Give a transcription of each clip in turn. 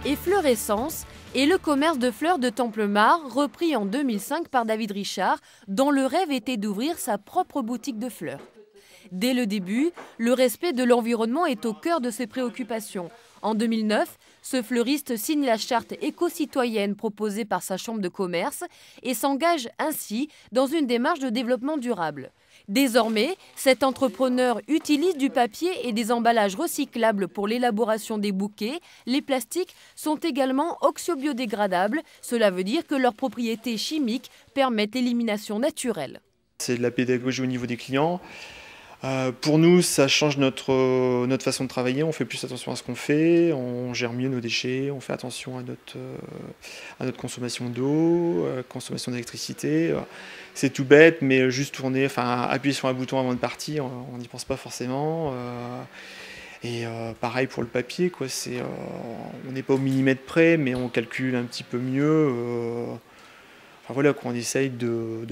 Effleurescence est le commerce de fleurs de Templemars, repris en 2005 par David Richard, dont le rêve était d'ouvrir sa propre boutique de fleurs. Dès le début, le respect de l'environnement est au cœur de ses préoccupations. En 2009, ce fleuriste signe la charte éco-citoyenne proposée par sa chambre de commerce et s'engage ainsi dans une démarche de développement durable. Désormais, cet entrepreneur utilise du papier et des emballages recyclables pour l'élaboration des bouquets. Les plastiques sont également oxobiodégradables. Cela veut dire que leurs propriétés chimiques permettent l'élimination naturelle. C'est de la pédagogie au niveau des clients. Pour nous, ça change notre façon de travailler. On fait plus attention à ce qu'on fait, on gère mieux nos déchets, on fait attention à notre consommation d'eau, consommation d'électricité. C'est tout bête, mais juste tourner, appuyer sur un bouton avant de partir, on n'y pense pas forcément. Pareil pour le papier, quoi. On n'est pas au millimètre près, mais on calcule un petit peu mieux. Voilà, on essaye de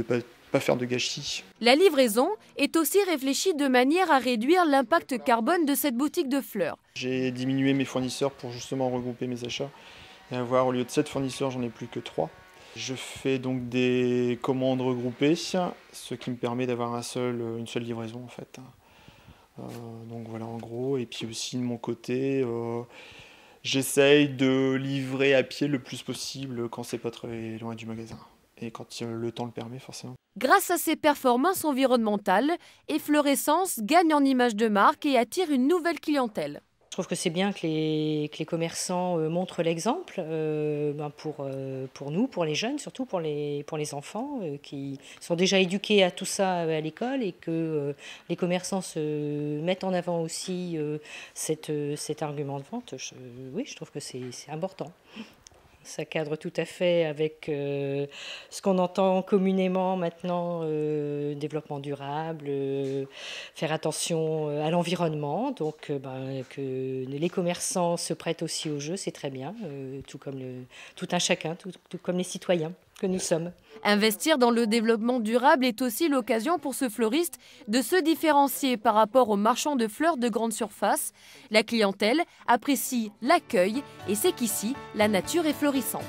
pas faire de gâchis. La livraison est aussi réfléchie de manière à réduire l'impact carbone de cette boutique de fleurs. J'ai diminué mes fournisseurs pour justement regrouper mes achats et avoir, au lieu de 7 fournisseurs, j'en ai plus que 3. Je fais donc des commandes regroupées, ce qui me permet d'avoir une seule livraison en fait. Donc voilà en gros, et puis aussi de mon côté, j'essaye de livrer à pied le plus possible quand c'est pas très loin du magasin. Et quand le temps le permet, forcément. Grâce à ses performances environnementales, Effleurescence gagne en image de marque et attire une nouvelle clientèle. Je trouve que c'est bien que les commerçants montrent l'exemple pour nous, pour les jeunes, surtout pour les enfants qui sont déjà éduqués à tout ça à l'école, et que les commerçants se mettent en avant aussi cet argument de vente. Oui, je trouve que c'est important. Ça cadre tout à fait avec ce qu'on entend communément maintenant, développement durable, faire attention à l'environnement. Donc que les commerçants se prêtent aussi au jeu, c'est très bien, tout un chacun, tout comme les citoyens que nous sommes. Investir dans le développement durable est aussi l'occasion pour ce fleuriste de se différencier par rapport aux marchands de fleurs de grande surface. La clientèle apprécie l'accueil et sait qu'ici, la nature est florissante.